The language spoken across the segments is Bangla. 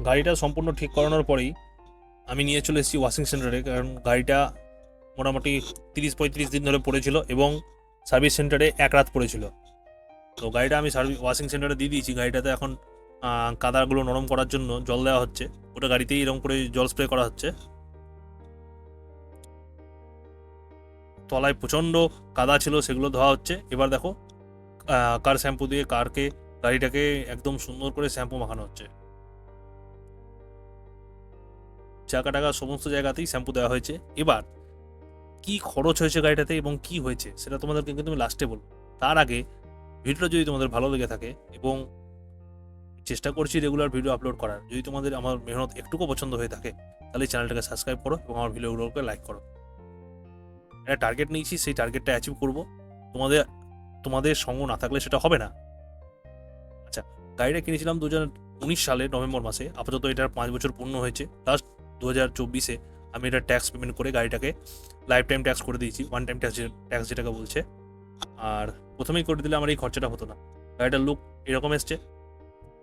গাড়িটা সম্পূর্ণ ঠিক করানোর পরেই আমি নিয়ে চলে এসেছি ওয়াশিং সেন্টারে, কারণ গাড়িটা মোটামুটি 30-35 দিন ধরে পড়েছিল এবং সার্ভিস সেন্টারে 1 রাত পড়েছিল। তো গাড়িটা আমি ওয়াশিং সেন্টারে দিয়ে দিয়েছি। গাড়িটাতে এখন কাদাগুলো নরম করার জন্য জল দেওয়া হচ্ছে, ওটা গাড়িতেই এরকম করে জল স্প্রে করা হচ্ছে। তলায় প্রচণ্ড কাদা ছিল, সেগুলো ধোয়া হচ্ছে। এবার দেখো কার শ্যাম্পু দিয়ে গাড়িটাকে একদম সুন্দর করে শ্যাম্পু মাখানো হচ্ছে। চাকা টাকা সমস্ত জায়গাতেই শ্যাম্পু দেওয়া হয়েছে। এবার কি খরচ হয়েছে গাড়িটাতে এবং কি হয়েছে সেটা তোমাদেরকে কিন্তু আমি লাস্টে বলবো। তার আগে ভিডিওটা যদি তোমাদের ভালো লেগে থাকে, এবং চেষ্টা করছি রেগুলার ভিডিও আপলোড করার, যদি তোমাদের আমার মেহনত একটুকু পছন্দ হয়ে থাকে তাহলে চ্যানেলটাকে সাবস্ক্রাইব করো এবং আমার ভিডিওগুলোকে লাইক করো। একটা টার্গেট নিয়েছি, সেই টার্গেটটা অ্যাচিভ করবো। তোমাদের সঙ্গ না থাকলে সেটা হবে না। আচ্ছা, গাড়িটা কিনেছিলাম 2019 সালে নভেম্বর মাসে। আপাতত এটার 5 বছর পূর্ণ হয়েছে। লাস্ট 2024-এ আমি এটা ট্যাক্স পেমেন্ট করে গাড়িটাকে লাইফ টাইম ট্যাক্স করে দিয়েছি, ওয়ান টাইম ট্যাক্স যেটাকে বলছে। আর প্রথমেই করে দিলে আমার এই খরচাটা হতো না। গাড়িটার লুক এরকম এসছে,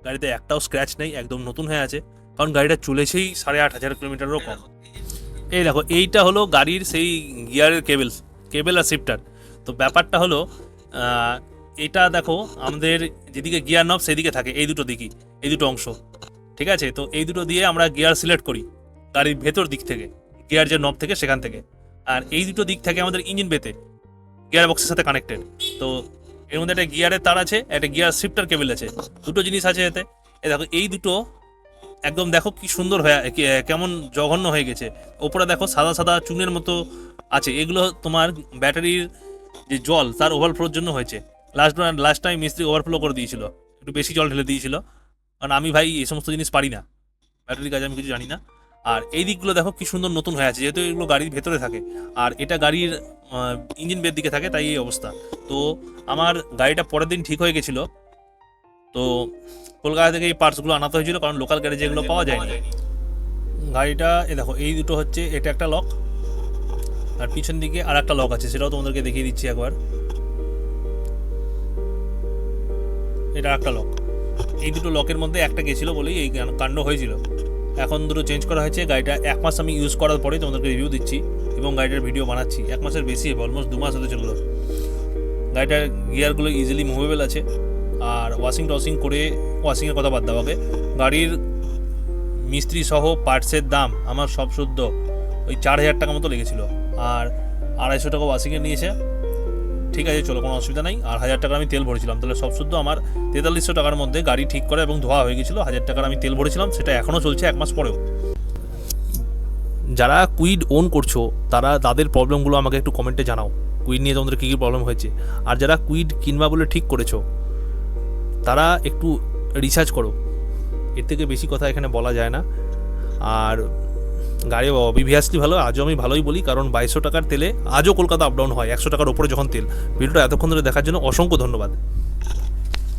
গাড়িতে একটাও স্ক্র্যাচ নেই, একদম নতুন হয়ে আছে, কারণ গাড়িটা চলেছেই 8,500 কিলোমিটারেরও কম। এই দেখো, এইটা হলো গাড়ির সেই গিয়ারের কেবেল আর শিফটার। তো ব্যাপারটা হলো এটা দেখো, আমাদের যেদিকে গিয়ার নব সেদিকে থাকে, এই দুটো অংশ, ঠিক আছে? তো এই দুটো দিয়ে আমরা গিয়ার সিলেক্ট করি গাড়ির ভেতর দিক থেকে, গিয়ার যে নব থেকে সেখান থেকে। আর এই দুটো দিক থেকে আমাদের ইঞ্জিন বেতে গিয়ার বক্সের সাথে কানেক্টেড। তো এর মধ্যে একটা গিয়ারের তার আছে, একটা গিয়ার শিফটার কেবল আছে, দুটো জিনিস আছে এতে। দেখো এই দুটো একদম দেখো কি সুন্দর হয়ে কেমন জঘন্য হয়ে গেছে। ওপরে দেখো সাদা সাদা চুনের মতো আছে, এগুলো তোমার ব্যাটারির যে জল তার ওভারফ্লোর জন্য হয়েছে। লাস্ট টাইম মিস্ত্রি ওভারফ্লো করে দিয়েছিল, একটু বেশি জল ঢেলে দিয়েছিল, কারণ আমি ভাই এই সমস্ত জিনিস পারি না, ব্যাটারির কাজ আমি কিছু জানি না। আর এই দিকগুলো দেখো কি সুন্দর নতুন হয়ে আছে, যেহেতু এগুলো গাড়ির ভেতরে থাকে আর এটা গাড়ির ইঞ্জিন বের দিকে থাকে, তাই এই অবস্থা। তো আমার গাড়িটা পরের দিন ঠিক হয়ে গেছিলো। তো কলকাতা থেকে এই পার্টসগুলো আনাতে হয়েছিল, কারণ লোকাল গ্যারেজে এগুলো পাওয়া যায়নি। গাড়িটা দেখো, এই দুটো হচ্ছে, এটা একটা লক আর পিছন দিকে আর একটা লক আছে, সেটাও তোমাদেরকে দেখিয়ে দিচ্ছি একবার। এটা একটা লক, এই দুটো লকের মধ্যে একটা গেছিলো বলেই এই কাণ্ড হয়েছিল। এখন দুটো চেঞ্জ করা হয়েছে। গাড়িটা 1 মাস আমি ইউজ করার পরেই তোমাদেরকে রিভিউ দিচ্ছি এবং গাড়িটার ভিডিও বানাচ্ছি। 1 মাসের বেশি হবে, অলমোস্ট 2 মাস হতে চললো। গাড়িটার গিয়ারগুলো ইজিলি মুভেবল আছে। আর ওয়াশিং করে, ওয়াশিংয়ের কথা বাদ দেওয়া, গাড়ির মিস্ত্রি সহ পার্টসের দাম আমার সব শুদ্ধ ওই 4,000 টাকা মতো লেগেছিলো। আর 250 টাকা ওয়াশিংয়ে নিয়েছে, ঠিক আছে, চলো, কোনো অসুবিধা নেই। আর 1,000 টাকা আমি তেল ভরেছিলাম, তাহলে সব শুদ্ধ আমার 4300 টাকার মধ্যে গাড়ি ঠিক করা এবং ধোয়া হয়ে গেছিলো। 1,000 টাকার আমি তেল ভরেছিলাম, সেটা এখনও চলছে 1 মাস পরেও। যারা কুইড ওন করছো তাদের প্রবলেমগুলো আমাকে একটু কমেন্টে জানাও, কুইড নিয়ে তোমাদের কী কী প্রবলেম হয়েছে। আর যারা কুইড কিনবা বলে ঠিক করেছো তারা একটু রিসার্চ করো, এর থেকে বেশি কথা এখানে বলা যায় না। আর গাড়ি অবভিয়াসলি ভালো, আজও আমি ভালোই বলি, কারণ 2200 টাকার তেলে আজও কলকাতা আপ ডাউন হয় 100 টাকার ওপরে যখন তেল। ভিডিওটা এতক্ষণ ধরে দেখার জন্য অসংখ্য ধন্যবাদ।